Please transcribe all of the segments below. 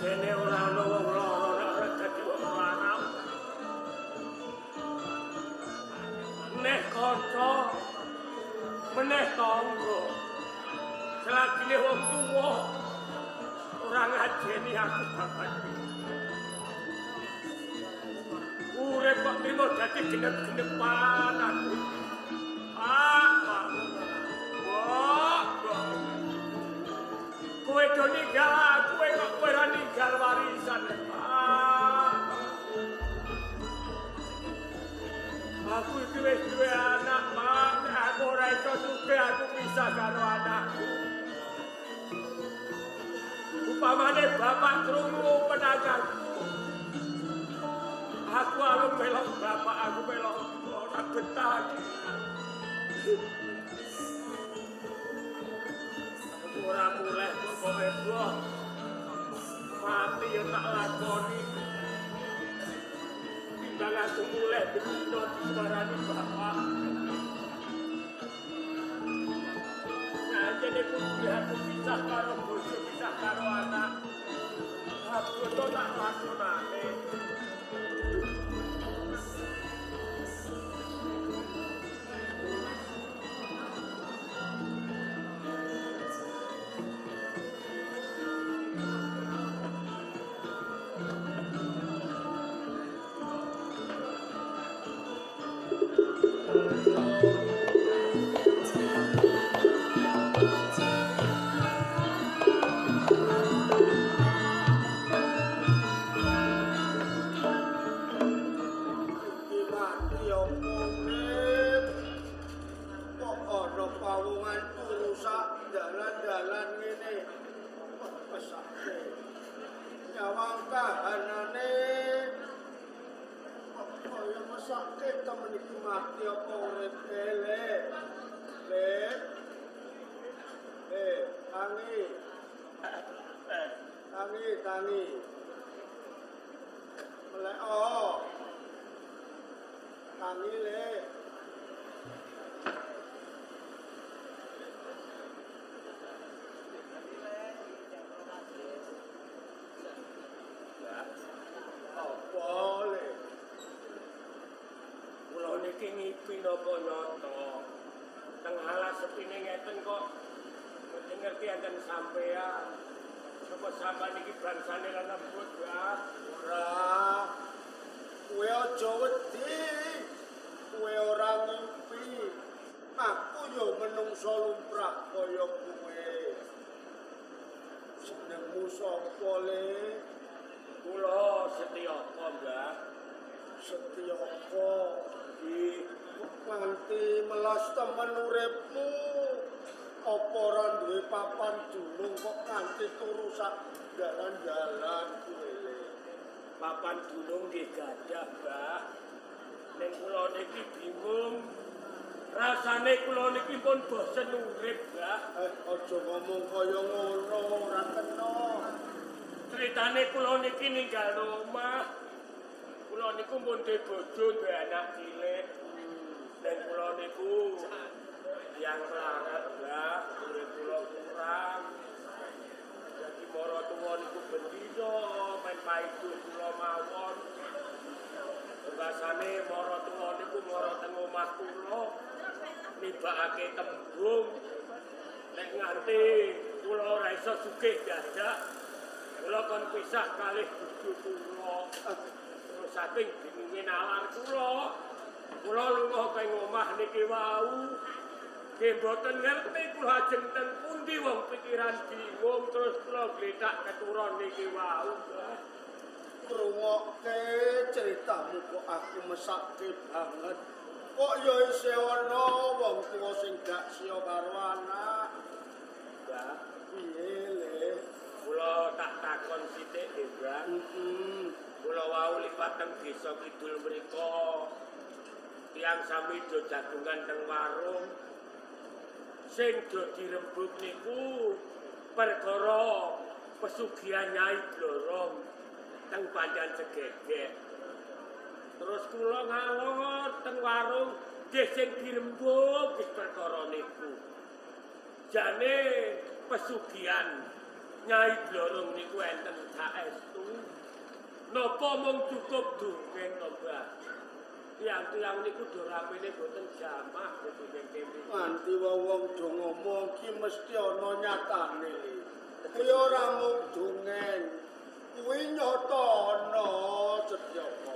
Dene ora ana wong lara nek ora dadi wong larang. Meneh kanca, meneh tangga. Selagine wong tuwa ora ngajeni aku bapak. Urip kok trimo dadi genep-genepan aku. Wah. Kowe do ninggal aku, kok kowe ora ninggal warisan. Aku iki wis duwe anak, Pak. Aku ora iso sugih aku pisah karo anakku. Upamane bapak krungu penanganku. Aku alung melok bapak, aku melok ora betah. Aku ora muleh kok kowe mati ya tak lakoni. Timbang aku muleh dino diparani bapak. Jadi kudu aku pisah karo bojo, pisah karo anak. Aku to tak lakonane. Tangi. Meleo. Tangi le. Apa le? Kula niki ngipi napa nyoto. Teng halas sepine ngeten kok mesti ngerti enten sampean. Sapa sampean iki bangsane lan lembut ya. Ora. Kowe aja wedi. Kowe ora ngimpi. Aku yo menungso lumrah kaya kowe. Jenengmu sapa le? Kula Setyaka, Mbah. Setyaka. Nganti melas temen uripmu. Apa ora duwe papan dunung kok nganti turu sak dalan-dalan kowe. Papan dunung nggih gadah, Mbah. Ning kula niki bingung. Rasane kula niki pun bosen urip, Mbah. Aja ngomong kaya ngono, ora kena. Critane kula niki ninggal omah. Kula niku pun duwe bojo, duwe anak cilik. Dan kula niku yang melarat, Mbah, urip kula kurang. Jadi mara tuwa niku bendina men paidu kula mawon. Tugasane mara tuwa niku mara teng omah kula nibakake tembung. Nek nganti kula ora iso sugih dadak, kula kon pisah kalih bojo kula. Terus saking bingunge nalar kula lunga teng omah niki wau. Nggih mboten ngerti kula ajeng teng pundi wong pikiran bingung terus kula gletak keturon niki wau. Ngrungokke ceritamu kok aku mesake banget. Kok ya isih ana wong tuwa sing gak siya karo anak. Mbah, Piye le? kula tak takon sithik nggih, Mbah. Kula wau lipat teng desa kidul mriku. Tiyang sami do jagungan teng warung. Sing do dirembug niku perkara pesugihan Nyai Blorong teng Panjan Segegek. Terus kula ngalor teng warung nggih sing dirembug wis perkara niku. Jane pesugihan Nyai Blorong niku enten saestu. Napa mung cukup dongeng to, Mbah? Tiang-tiang niku do ramene boten jamah dongeng kene. Nganti wong-wong do ngomong ki mesti ana nyatane. Kuwi ora mung dongeng. Kuwi nyata ana Setyaka.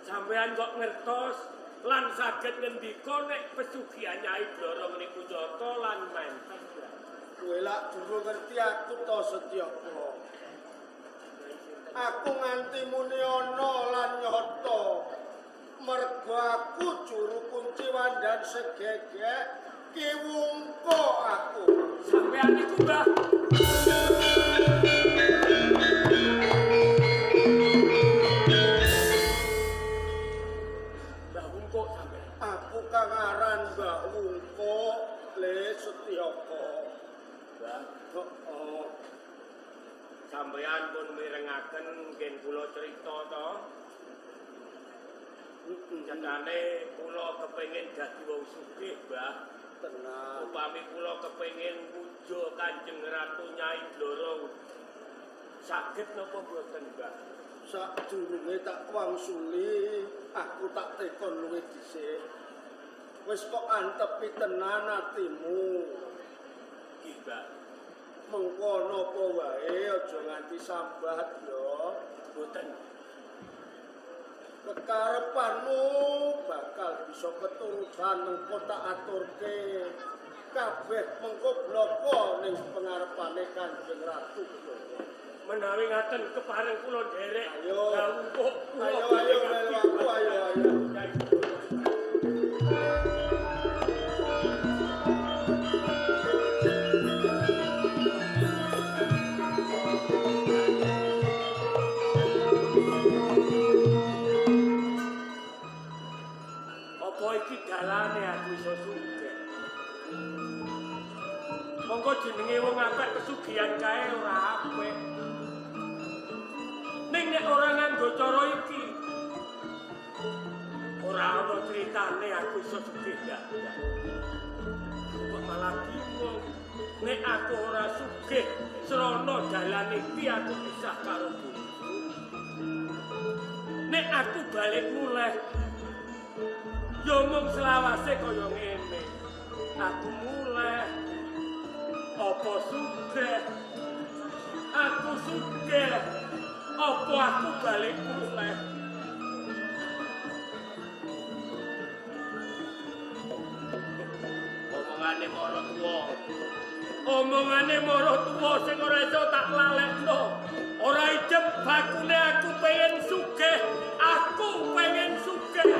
Sampeyan kok ngertos lan saged ngendika nek pesugihan Nyai Blorong niku nyata lan menten. Kowe lak durung ngerti aku to Setyaka. Aku nganti muni ana lan nyata. Mergo aku juru kunci Wandan Segegek ki wungko aku. Sampeyan niku, Mbah. Mbah Wungko sampeyan. Aku kang aran Mbah Wungko le Setyaka. Mbah, Heeh. sampeyan pun mirengaken ngen kula crita to. Jane kula kepengin dadi wong sugih, Mbah. Tenang. Upami kula kepengin muja Kanjeng Ratu Nyai Blorong. Saged napa boten, Mbah? Sadurunge tak wangsuli, aku tak tekon luwih dhisik. Wis kok antepi tenan atimu. Nggih, Mbah. Mengko napa wae aja nganti sambat ya. Boten. Kekarepanmu bakal bisa keturutan mengko tak aturke. Kabeh mengko bloko ning pengarepane Kanjeng Ratu. Menawi ngaten kepareng kula nderek. Ayo. Gawuh kula. Ayo melu aku ayo. Apa iki dalane aku iso sugih? Monggo jenenge wong apik pesugihan kae ora apik. Ning nek ora nganggo cara iki, ora ana critane aku iso sugih ndak. Kok malah bingung. Nek aku ora sugih, srana dalan iki aku pisah karo bojo. Nek aku balik muleh, yo mung selawase kaya ngene. Aku muleh apa sugih? Aku sugih. Apa aku balik muleh? Omongane mara tuwa sing ora iso tak lalekno. Ora ijem bakune aku pengen sugih. Aku pengen sugih.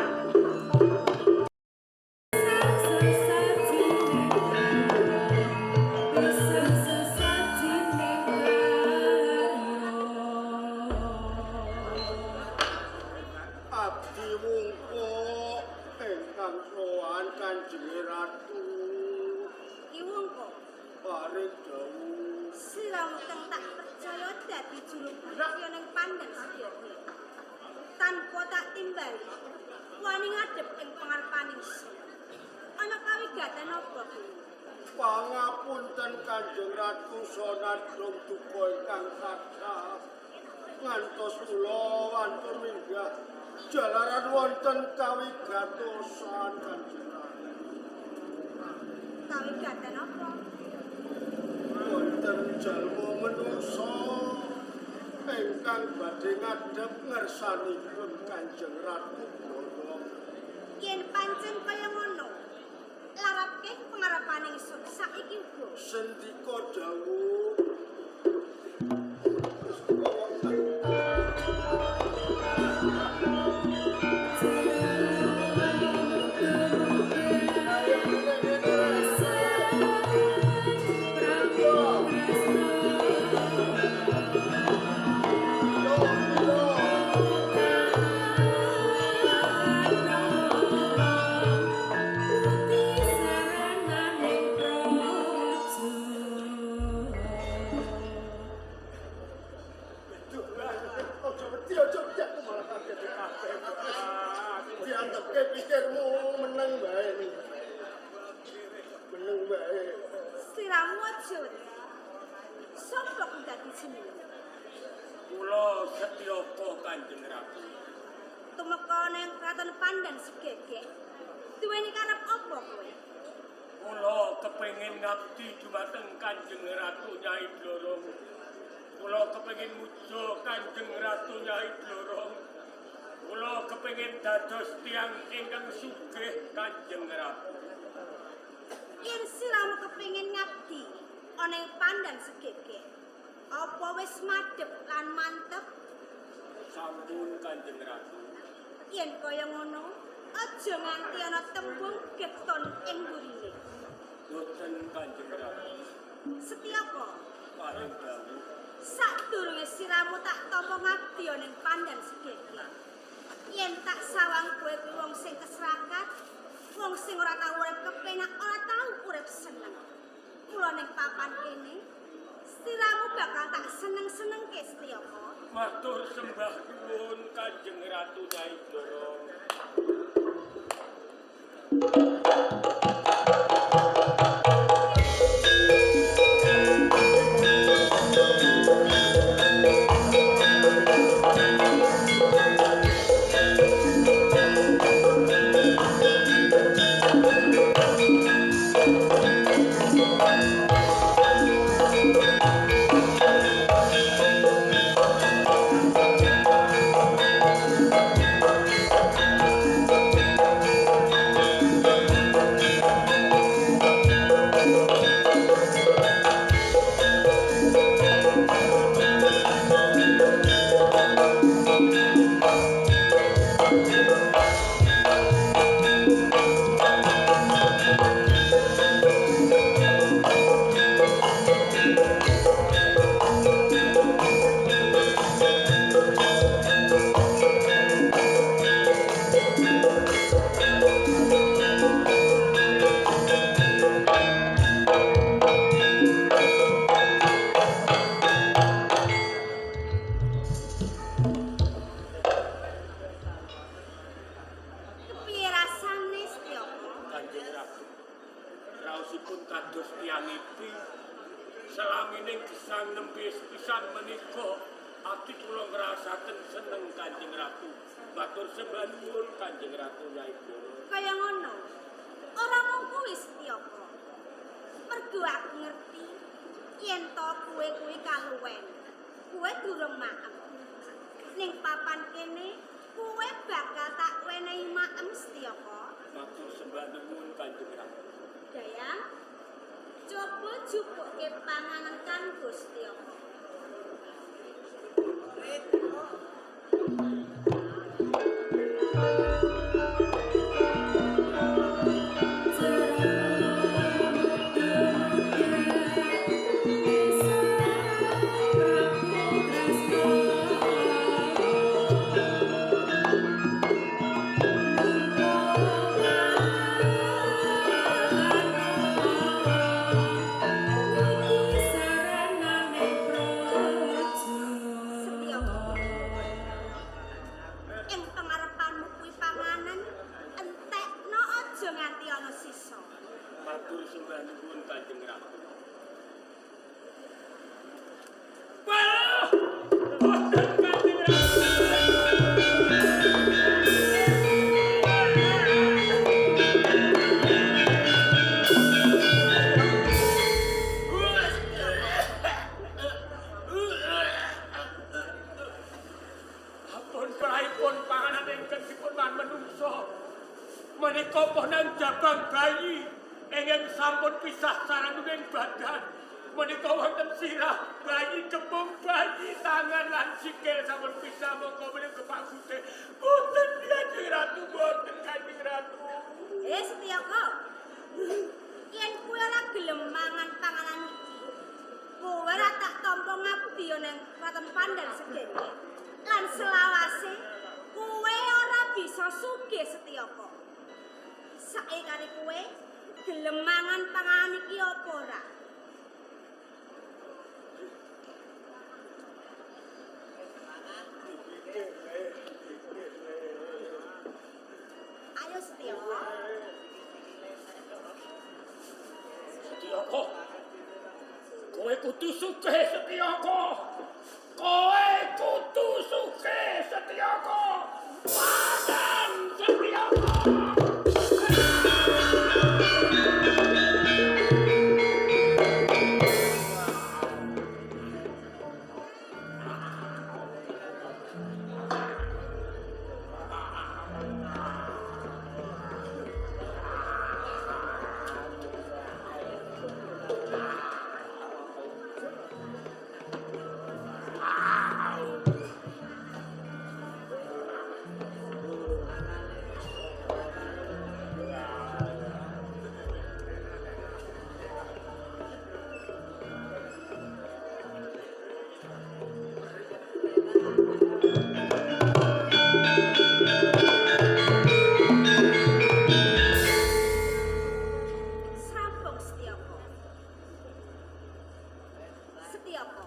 Abdi Wungko ingkang sowan Kanjeng Ratu. Iwungko, Paring dawuh. siramu kang tak percaya dadi juru kunci ning Pandhan Segegek. Tanpa tak timbali, wani ngadhep ing pangarepaning Sira. Ana kawigaten apa kuwi? Pangapunten Kanjeng Ratu sonadhong duka ingkang kathah. Ngantos kula wantun minggah jalaran wonten kawigatosan Kanjeng Ratu. Kawigaten apa? Wonten jalma menungsa ingkang badhe ngadhep ngersanipun Kanjeng Ratu Blorong. Yen pancen kaya ngono, larapke pangarepaning Sira saiki uga. Sendika dawuh Setyaka Kanjeng Ratu. Tumeka ning Kraton Pandan Segegek. Duweni karep apa kowe? Kula kepengin ngabdi dumateng Kanjeng Ratu Nyai Blorong. Kula kepengin muja Kanjeng Ratu Nyai Blorong. Kula kepengin dados tiyang ingkang sugih Kanjeng Ratu. Yen siramu kepengin ngabdi ana ing Pandan Segegek, apa wis madhep lan mantep? Sampun Kanjeng Ratu. Yen kaya ngono, aja nganti ana tembung geton ing burine. Boten Kanjeng Ratu. Setyaka, Paring dawuh. sadurunge siramu tak tampa ngabdi ana ing Pandan Segegek. Yen tak sawang kowe kuwi wong sing keserakat, wong sing ora tau urip kepenak, ora tau urip seneng. Mula ning papan kene, siramu bakal tak seneng-senengke Setyaka. Matur sembah nuwun Kanjeng Ratu Nyai Blorong. Kepiye rasane Setyaka? Kanjeng Ratu. Raosipun kados tiyang iki salamining gesang nembe pisan menika ati kula ngrasaken seneng Kanjeng Ratu. Matur sembah nuwun Kanjeng Ratu Nyai Blorong. Kaya ngono. Ora mung kuwi Setyaka. Mergo aku ngerti yen to kowe kuwi kaluwen. Kowe durung maem. Ning papan kene kowe bakal tak wenehi maem Setyaka. Matur sembah nuwun Kanjeng Ratu. Dayang, coba jupuke panganan kanggo Setyaka. Ing pengarepanmu kuwi panganan entekno aja nganti ana sisa. Matur sembah nuwun Kanjeng Ratu. Wah! Boten Kanjeng Ratu. Ampun praipun panganan ingkang dipun man menungso. Menika ponang jabang bayi ingkang sampun pisah saraning badan. Menika wonten sirah bayi, kembung bayi, tangan lan sikil sampun pisah mongko menika paksute. Boten Kanjeng Ratu, boten Kanjeng Ratu. Setyaka. Yen kowe ora gelem mangan panganan iki, kowe ora tak tampa ngabdi ning Kraton Pandan Segegek. Lan selawase kowe ora bisa sugih Setyaka. Sae kare kowe gelem mangan panganan iki apa ora? Ayo Setyaka. Setyaka. Kowe kudu sugih Setyaka. Kowe kudu Srampung Setyapa. Setyapa.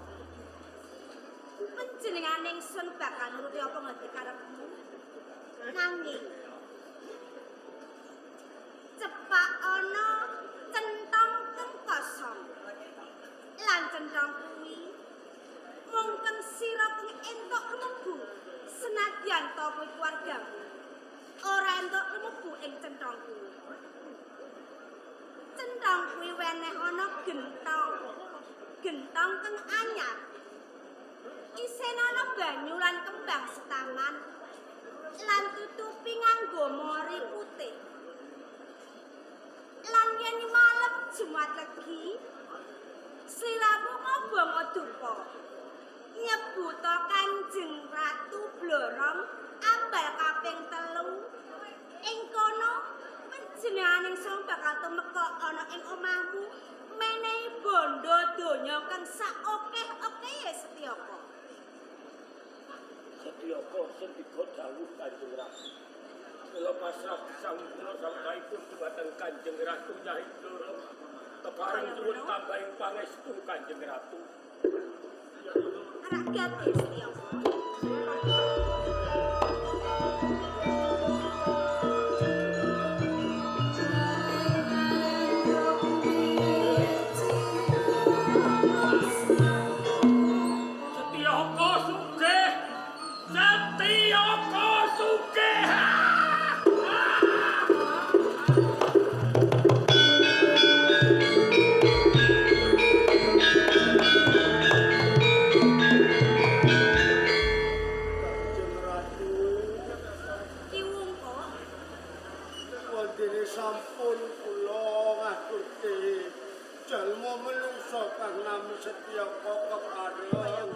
Panjenengan ingsun bakal nuruti apa ngerti karepmu. Nanging cepak ana centong kang kosong. Lan centong kuwi mung kang sira kang entuk mlebu senadyan to kuwi keluargamu. Ora entuk mlebu ing centong kuwi. Centong kuwi weneh ana gentong. Gentong kang anyar. Isen ana banyu lan kembang setangan. Lan tutupi nganggo mori putih. Lan yen malem Jumat Legi, sliramu ngobong dupa. Nyebuta Kanjeng Ratu Blorong ambal kaping 3. Ing kono panjenengan ingsun bakal tumeka ana ing omahmu menehi bondo donya kang sakokeh-okehe Setyapa. Setyapa sendika dawuh Kanjeng Ratu. Kula pasrah samudra samkaipun dumateng Kanjeng Ratu Nyai Blorong. Kepareng nyuwun tambahing pangestu Kanjeng Ratu. Arak gati Setyapa. Setyapa sugih. Setyapa sugih. Kanjeng Ratu, Diwungko wondene sampun kula ngatuti jalma menungsa kang nami Setyapa kepareng.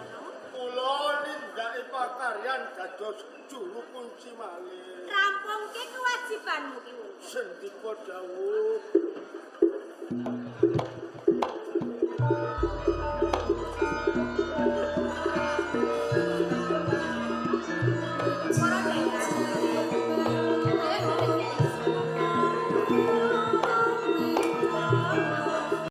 Kula nindaki pakaryan dados juru kunci malih. rampungke kewajibanmu ki Wungko. Sendika dawuh